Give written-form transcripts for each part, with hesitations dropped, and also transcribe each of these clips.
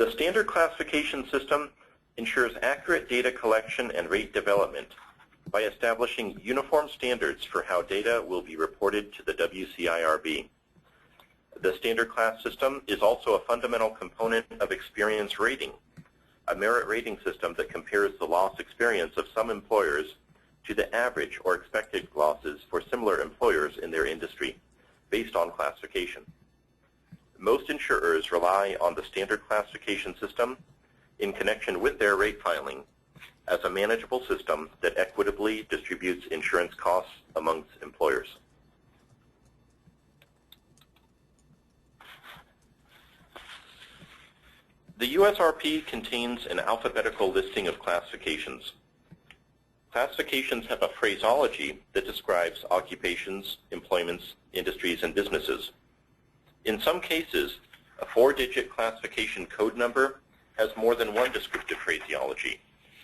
The standard classification system ensures accurate data collection and rate development by establishing uniform standards for how data will be reported to the WCIRB. The standard class system is also a fundamental component of experience rating, a merit rating system that compares the loss experience of some employers to the average or expected losses for similar employers in their industry based on classification. Most insurers rely on the standard classification system in connection with their rate filing as a manageable system that equitably distributes insurance costs amongst employers. The USRP contains an alphabetical listing of classifications. Classifications have a phraseology that describes occupations, employments, industries, and businesses. In some cases, a 4-digit classification code number has more than one descriptive phraseology,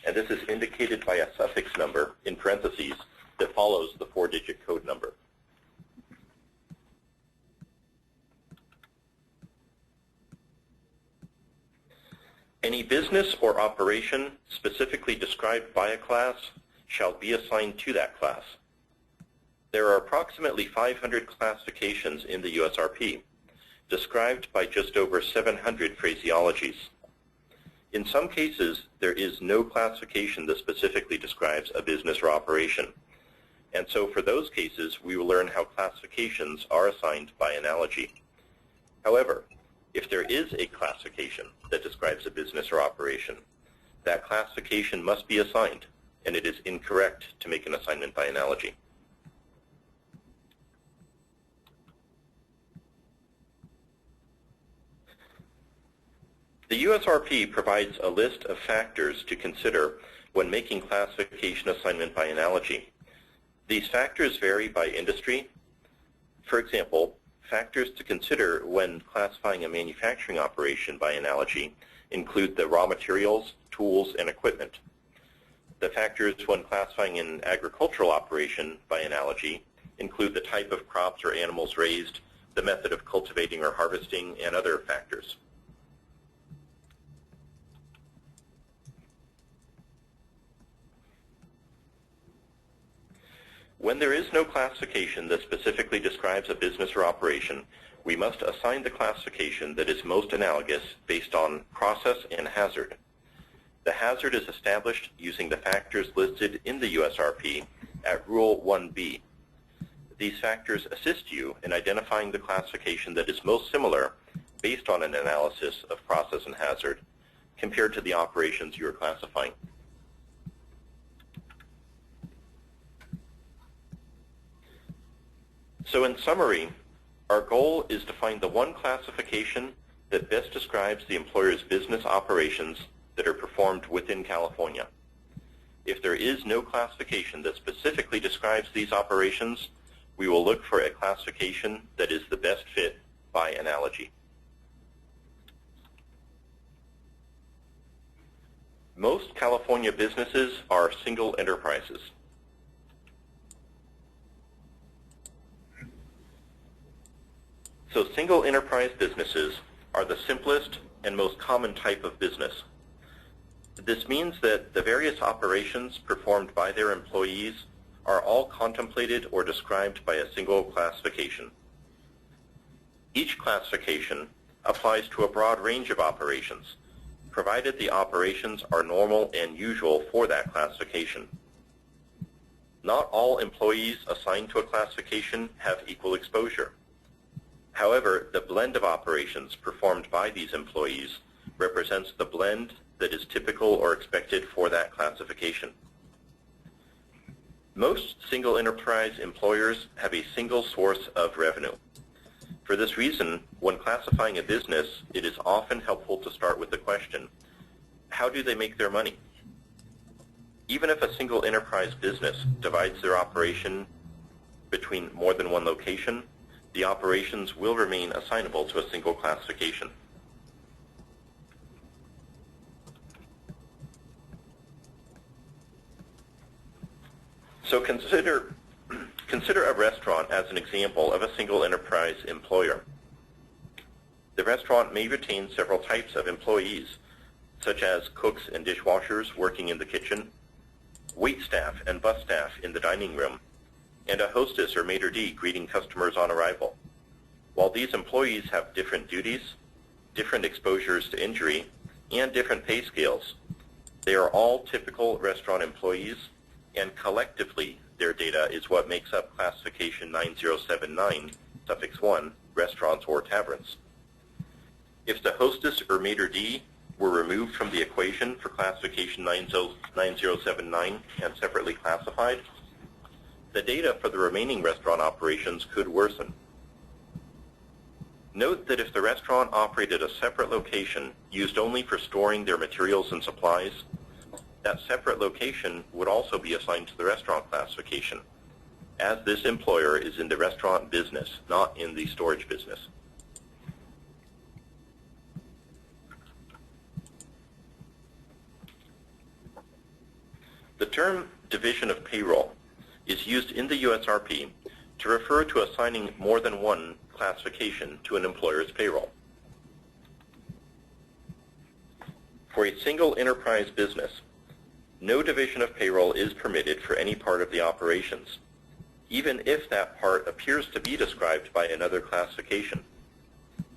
and this is indicated by a suffix number in parentheses that follows the 4-digit code number. Any business or operation specifically described by a class shall be assigned to that class. There are approximately 500 classifications in the USRP, described by just over 700 phraseologies. In some cases, there is no classification that specifically describes a business or operation. And so for those cases, we will learn how classifications are assigned by analogy. However, if there is a classification that describes a business or operation, that classification must be assigned, and it is incorrect to make an assignment by analogy. The USRP provides a list of factors to consider when making classification assignment by analogy. These factors vary by industry. For example, factors to consider when classifying a manufacturing operation by analogy include the raw materials, tools, and equipment. The factors when classifying an agricultural operation by analogy include the type of crops or animals raised, the method of cultivating or harvesting, and other factors. When there is no classification that specifically describes a business or operation, we must assign the classification that is most analogous based on process and hazard. The hazard is established using the factors listed in the USRP at Rule 1B. These factors assist you in identifying the classification that is most similar based on an analysis of process and hazard compared to the operations you are classifying. So in summary, our goal is to find the one classification that best describes the employer's business operations that are performed within California. If there is no classification that specifically describes these operations, we will look for a classification that is the best fit by analogy. Most California businesses are single enterprises. So single enterprise businesses are the simplest and most common type of business. This means that the various operations performed by their employees are all contemplated or described by a single classification. Each classification applies to a broad range of operations, provided the operations are normal and usual for that classification. Not all employees assigned to a classification have equal exposure. However, the blend of operations performed by these employees represents the blend that is typical or expected for that classification. Most single enterprise employers have a single source of revenue. For this reason, when classifying a business, it is often helpful to start with the question, how do they make their money? Even if a single enterprise business divides their operation between more than one location, the operations will remain assignable to a single classification. So consider a restaurant as an example of a single enterprise employer. the restaurant may retain several types of employees, such as cooks and dishwashers working in the kitchen, wait staff and bus staff in the dining room, and a hostess or maitre d' greeting customers on arrival. While these employees have different duties, different exposures to injury, and different pay scales, they are all typical restaurant employees, and collectively their data is what makes up classification 9079, suffix 1, restaurants or taverns. If the hostess or maitre d' were removed from the equation for classification 9079 and separately classified, the data for the remaining restaurant operations could worsen. Note that if the restaurant operated a separate location used only for storing their materials and supplies, that separate location would also be assigned to the restaurant classification, as this employer is in the restaurant business, not in the storage business. The term division of payroll is used in the USRP to refer to assigning more than one classification to an employer's payroll. For a single enterprise business, no division of payroll is permitted for any part of the operations, even if that part appears to be described by another classification,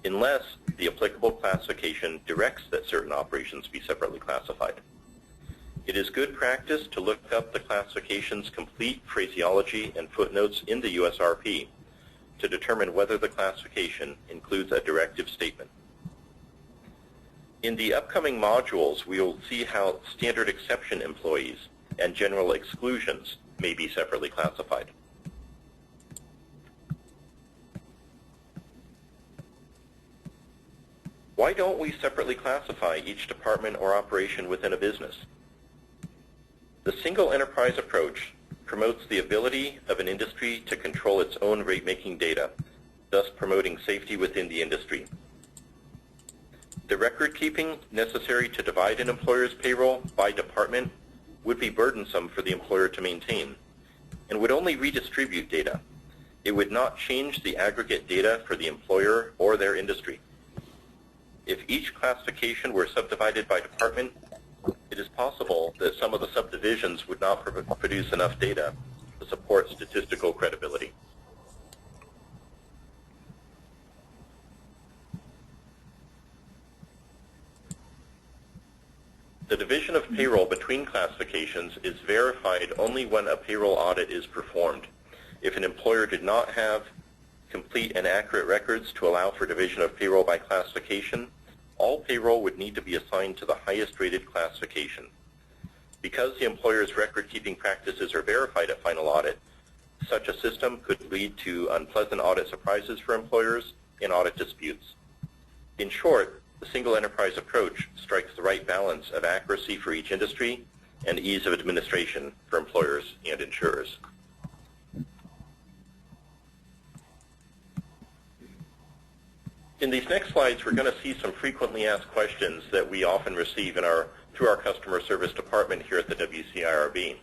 unless the applicable classification directs that certain operations be separately classified. It is good practice to look up the classification's complete phraseology and footnotes in the USRP to determine whether the classification includes a directive statement. In the upcoming modules, we will see how standard exception employees and general exclusions may be separately classified. Why don't we separately classify each department or operation within a business? The single enterprise approach promotes the ability of an industry to control its own rate-making data, thus promoting safety within the industry. The record-keeping necessary to divide an employer's payroll by department would be burdensome for the employer to maintain and would only redistribute data. It would not change the aggregate data for the employer or their industry. If each classification were subdivided by department, it is possible that some of the subdivisions would not produce enough data to support statistical credibility. The division of payroll between classifications is verified only when a payroll audit is performed. If an employer did not have complete and accurate records to allow for division of payroll by classification, all payroll would need to be assigned to the highest rated classification. Because the employer's record-keeping practices are verified at final audit, such a system could lead to unpleasant audit surprises for employers and audit disputes. In short, the single enterprise approach strikes the right balance of accuracy for each industry and ease of administration for employers and insurers. In these next slides, we're going to see some frequently asked questions that we often receive through our customer service department here at the WCIRB.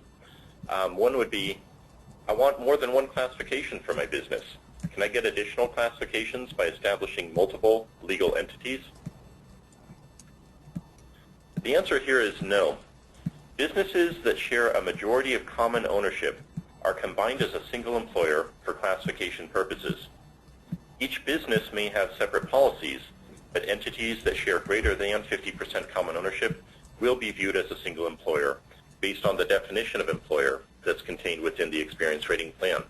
One would be, I want more than one classification for my business. Can I get additional classifications by establishing multiple legal entities? The answer here is no. Businesses that share a majority of common ownership are combined as a single employer for classification purposes. Each business may have separate policies, but entities that share greater than 50% common ownership will be viewed as a single employer based on the definition of employer that's contained within the experience rating plan.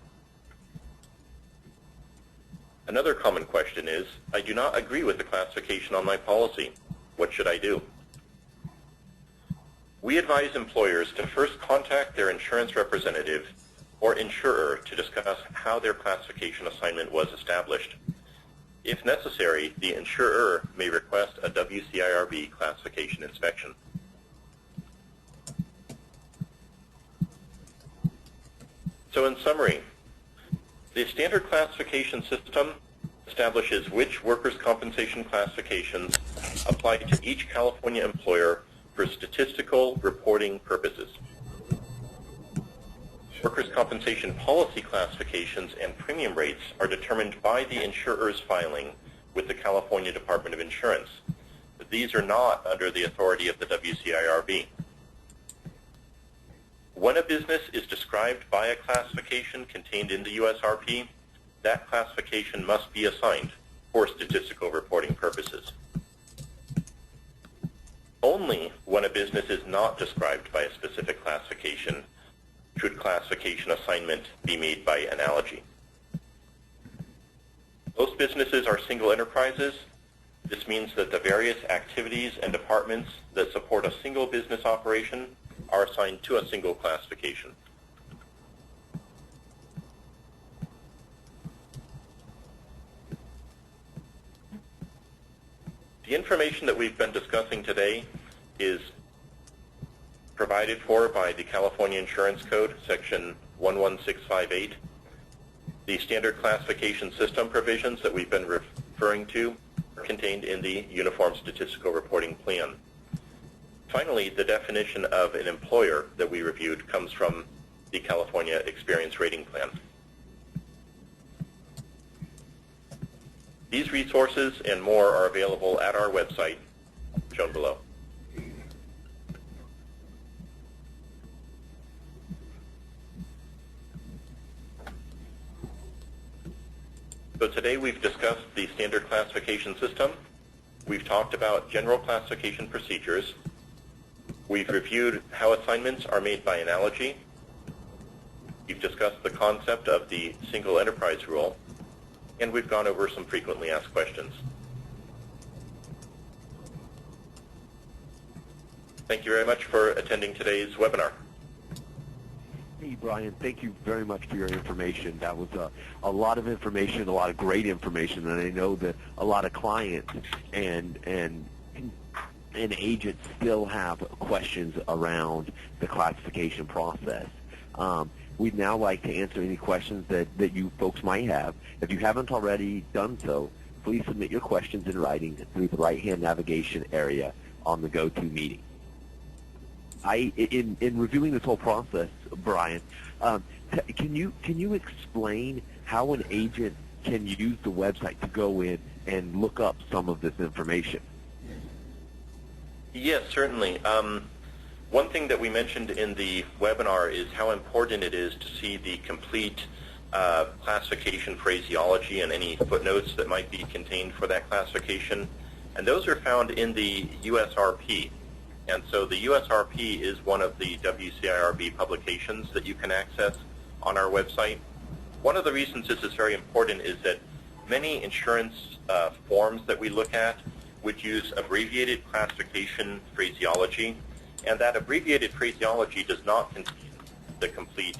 Another common question is, I do not agree with the classification on my policy. What should I do? We advise employers to first contact their insurance representative or insurer to discuss how their classification assignment was established. If necessary, the insurer may request a WCIRB classification inspection. So in summary, the standard classification system establishes which workers' compensation classifications apply to each California employer for statistical reporting purposes. Workers' compensation policy classifications and premium rates are determined by the insurer's filing with the California Department of Insurance. These are not under the authority of the WCIRB. When a business is described by a classification contained in the USRP, that classification must be assigned for statistical reporting purposes. Only when a business is not described by a specific classification should classification assignment be made by analogy. Most businesses are single enterprises. This means that the various activities and departments that support a single business operation are assigned to a single classification. The information that we've been discussing today is provided for by the California Insurance Code, Section 11658. The standard classification system provisions that we've been referring to are contained in the Uniform Statistical Reporting Plan. Finally, the definition of an employer that we reviewed comes from the California Experience Rating Plan. These resources and more are available at our website, shown below. So today we've discussed the standard classification system. We've talked about general classification procedures. We've reviewed how assignments are made by analogy. We've discussed the concept of the single enterprise rule. And we've gone over some frequently asked questions. Thank you very much for attending today's webinar. Hey, Brian, thank you very much for your information. That was a lot of information, a lot of great information, and I know that a lot of clients and agents still have questions around the classification process. We'd now like to answer any questions that you folks might have. If you haven't already done so, please submit your questions in writing through the right-hand navigation area on the GoTo meeting. In reviewing this whole process, Brian, can you explain how an agent can use the website to go in and look up some of this information? Yes, certainly. One thing that we mentioned in the webinar is how important it is to see the complete classification phraseology and any footnotes that might be contained for that classification. And those are found in the USRP. And so the USRP is one of the WCIRB publications that you can access on our website. One of the reasons this is very important is that many insurance forms that we look at would use abbreviated classification phraseology. And that abbreviated phraseology does not contain the complete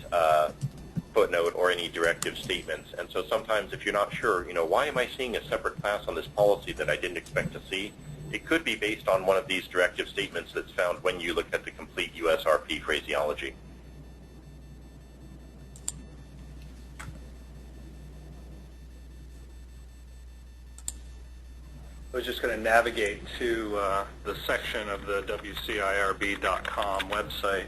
footnote or any directive statements. And so sometimes if you're not sure, why am I seeing a separate class on this policy that I didn't expect to see? It could be based on one of these directive statements that's found when you look at the complete USRP phraseology. I was just going to navigate to the section of the WCIRB.com website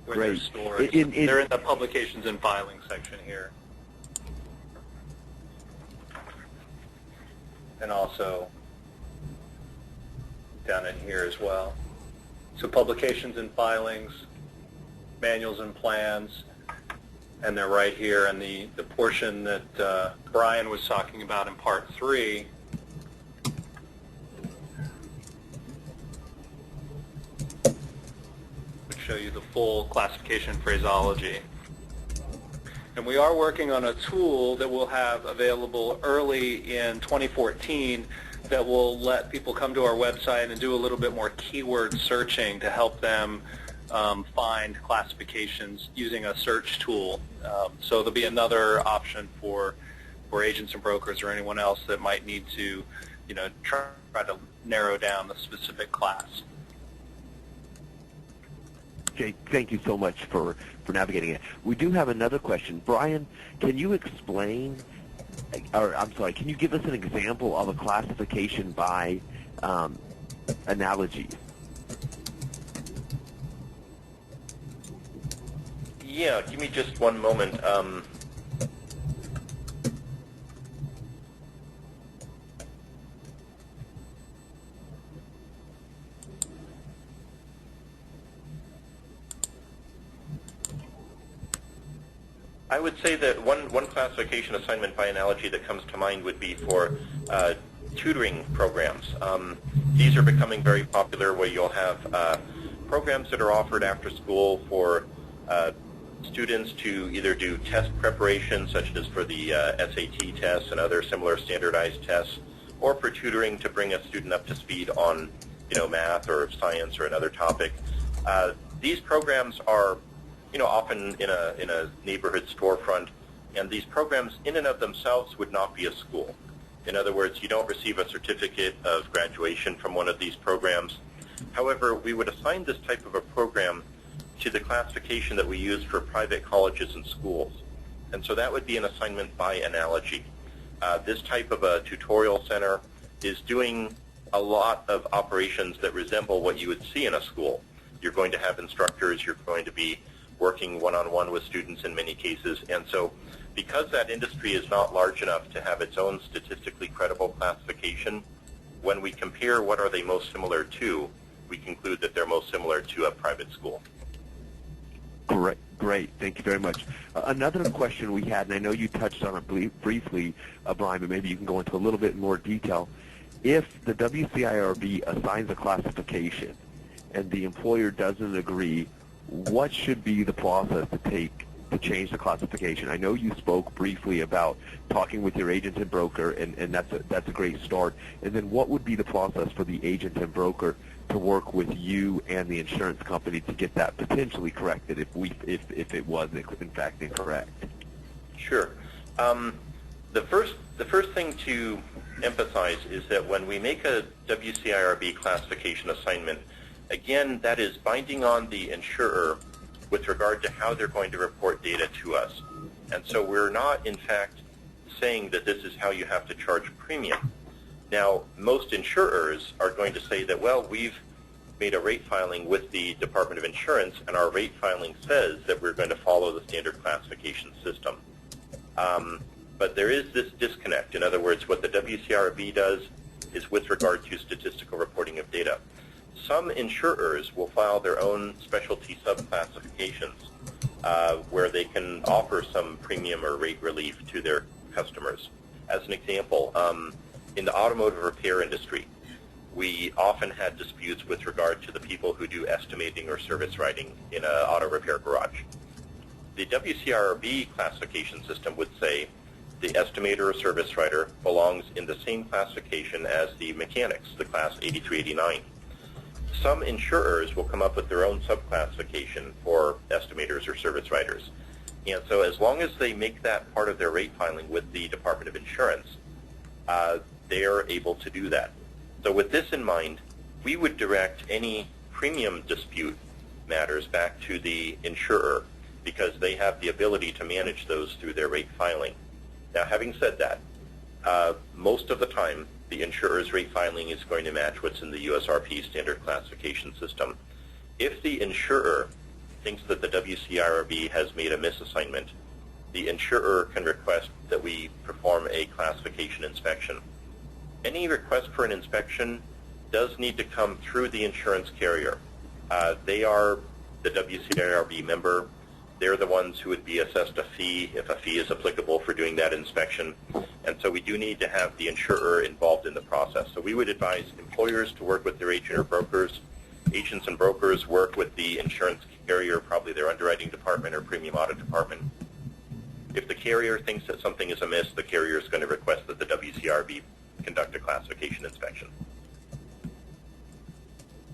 where they're stored. They're in the publications and filings section here. And also down in here as well. So publications and filings, manuals and plans, and they're right here in the portion that Brian was talking about in Part 3. Which show you the full classification phraseology. And we are working on a tool that we'll have available early in 2014 that will let people come to our website and do a little bit more keyword searching to help them find classifications using a search tool. So there'll be another option for agents and brokers or anyone else that might need to, try to narrow down the specific class. Okay, thank you so much for navigating it. We do have another question. Brian, can you explain, or I'm sorry, can you give us an example of a classification by analogy? Yeah, give me just one moment. I would say that one classification assignment by analogy that comes to mind would be for tutoring programs. These are becoming very popular where you'll have programs that are offered after school for students to either do test preparation, such as for the SAT tests and other similar standardized tests, or for tutoring to bring a student up to speed on, math or science or another topic. These programs are, often in a neighborhood storefront, and these programs in and of themselves would not be a school. In other words, you don't receive a certificate of graduation from one of these programs. However, we would assign this type of a program to the classification that we use for private colleges and schools. And so that would be an assignment by analogy. This type of a tutorial center is doing a lot of operations that resemble what you would see in a school. You're going to have instructors, you're going to be working one-on-one with students in many cases, and so because that industry is not large enough to have its own statistically credible classification, when we compare what are they most similar to, we conclude that they're most similar to a private school. Great. Thank you very much. Another question we had, and I know you touched on it briefly, Brian, but maybe you can go into a little bit more detail. If the WCIRB assigns a classification and the employer doesn't agree, what should be the process to take to change the classification? I know you spoke briefly about talking with your agent and broker, and that's a great start. And then what would be the process for the agent and broker to work with you and the insurance company to get that potentially corrected if it was in fact incorrect? Sure. The first thing to emphasize is that when we make a WCIRB classification assignment, again, that is binding on the insurer with regard to how they're going to report data to us. And so we're not, in fact, saying that this is how you have to charge premium. Now, most insurers are going to say that, well, we've made a rate filing with the Department of Insurance, and our rate filing says that we're going to follow the standard classification system. But there is this disconnect. In other words, what the WCIRB does is with regard to statistical reporting of data. Some insurers will file their own specialty subclassifications where they can offer some premium or rate relief to their customers. As an example, in the automotive repair industry, we often had disputes with regard to the people who do estimating or service writing in an auto repair garage. The WCIRB classification system would say the estimator or service writer belongs in the same classification as the mechanics, the class 8389. Some insurers will come up with their own subclassification for estimators or service writers. And so as long as they make that part of their rate filing with the Department of Insurance, they are able to do that. So with this in mind, we would direct any premium dispute matters back to the insurer because they have the ability to manage those through their rate filing. Now, having said that, most of the time, the insurer's rate filing is going to match what's in the USRP standard classification system. If the insurer thinks that the WCIRB has made a misassignment, the insurer can request that we perform a classification inspection. Any request for an inspection does need to come through the insurance carrier. They are the WCIRB member. They're the ones who would be assessed a fee if a fee is applicable for doing that inspection. And so we do need to have the insurer involved in the process. So we would advise employers to work with their agent or brokers. Agents and brokers work with the insurance carrier, probably their underwriting department or premium audit department. If the carrier thinks that something is amiss, the carrier is going to request that the WCIRB conduct a classification inspection.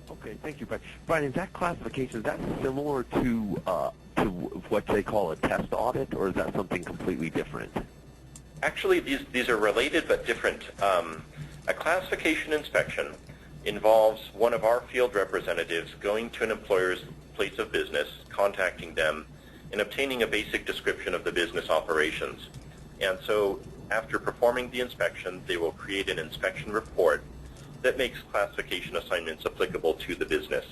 Okay, thank you, Brian. Brian, is that classification, is that similar to what they call a test audit, or is that something completely different? Actually, these are related but different. A classification inspection involves one of our field representatives going to an employer's place of business, contacting them, and obtaining a basic description of the business operations. And so after performing the inspection, they will create an inspection report that makes classification assignments applicable to the business.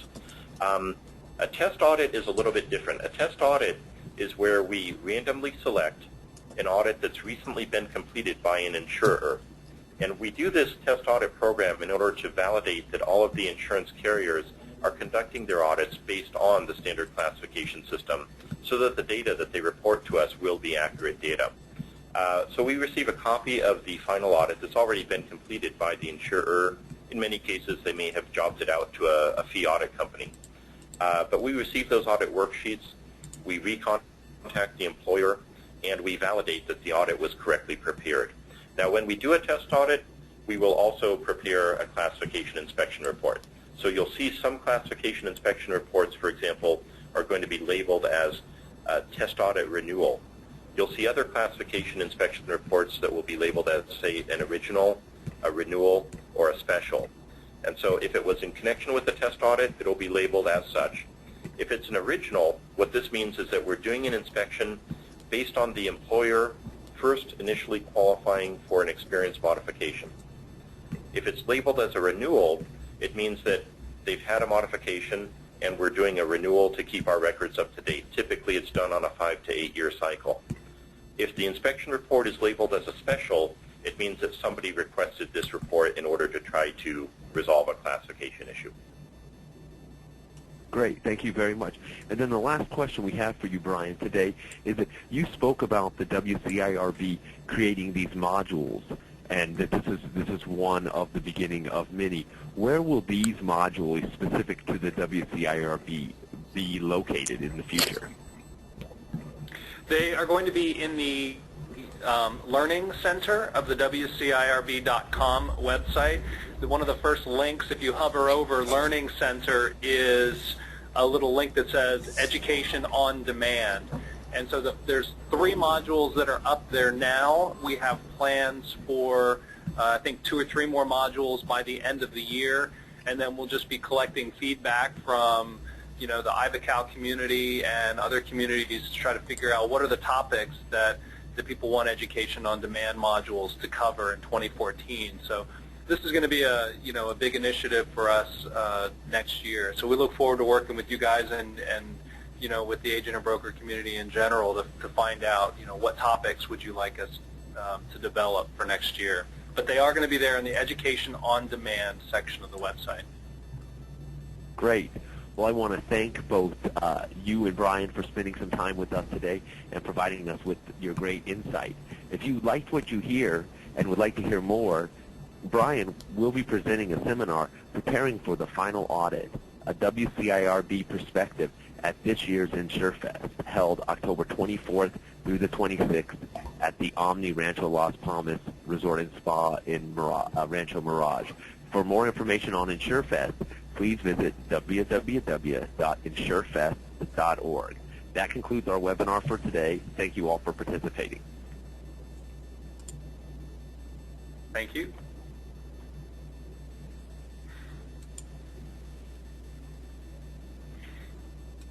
A test audit is a little bit different. A test audit is where we randomly select an audit that's recently been completed by an insurer. And we do this test audit program in order to validate that all of the insurance carriers are conducting their audits based on the standard classification system so that the data that they report to us will be accurate data. So we receive a copy of the final audit that's already been completed by the insurer. In many cases, they may have jobbed it out to a fee audit company. But we receive those audit worksheets, we recontact the employer, and we validate that the audit was correctly prepared. Now, when we do a test audit, we will also prepare a classification inspection report. So you'll see some classification inspection reports, for example, are going to be labeled as test audit renewal. You'll see other classification inspection reports that will be labeled as, say, an original, a renewal, or a special. And so if it was in connection with the test audit, it'll be labeled as such. If it's an original, what this means is that we're doing an inspection based on the employer first initially qualifying for an experience modification. If it's labeled as a renewal, it means that they've had a modification and we're doing a renewal to keep our records up to date. Typically, it's done on a 5 to 8 year cycle. If the inspection report is labeled as a special, it means that somebody requested this report in order to try to resolve a classification issue. Great. Thank you very much. And then the last question we have for you, Brian, today is that you spoke about the WCIRB creating these modules, and that this is one of the beginning of many. Where will these modules specific to the WCIRB be located in the future? They are going to be in the Learning Center of the WCIRB.com website. One of the first links, if you hover over Learning Center, is a little link that says Education on Demand. And so there's 3 modules that are up there now. We have plans for, I think, 2 or 3 more modules by the end of the year. And then we'll just be collecting feedback from the IVACAL community and other communities to try to figure out what are the topics that the people want Education on Demand modules to cover in 2014. So this is going to be a big initiative for us next year. So we look forward to working with you guys and with the agent and broker community in general to find out what topics would you like us to develop for next year. But they are going to be there in the Education on Demand section of the website. Great. Well, I want to thank both you and Brian for spending some time with us today and providing us with your great insight. If you liked what you hear and would like to hear more, Brian will be presenting a seminar preparing for the final audit, a WCIRB perspective, at this year's InsureFest, held October 24th through the 26th at the Omni Rancho Las Palmas Resort and Spa in Rancho Mirage. For more information on InsureFest, please visit www.insurefest.org. That concludes our webinar for today. Thank you all for participating. Thank you.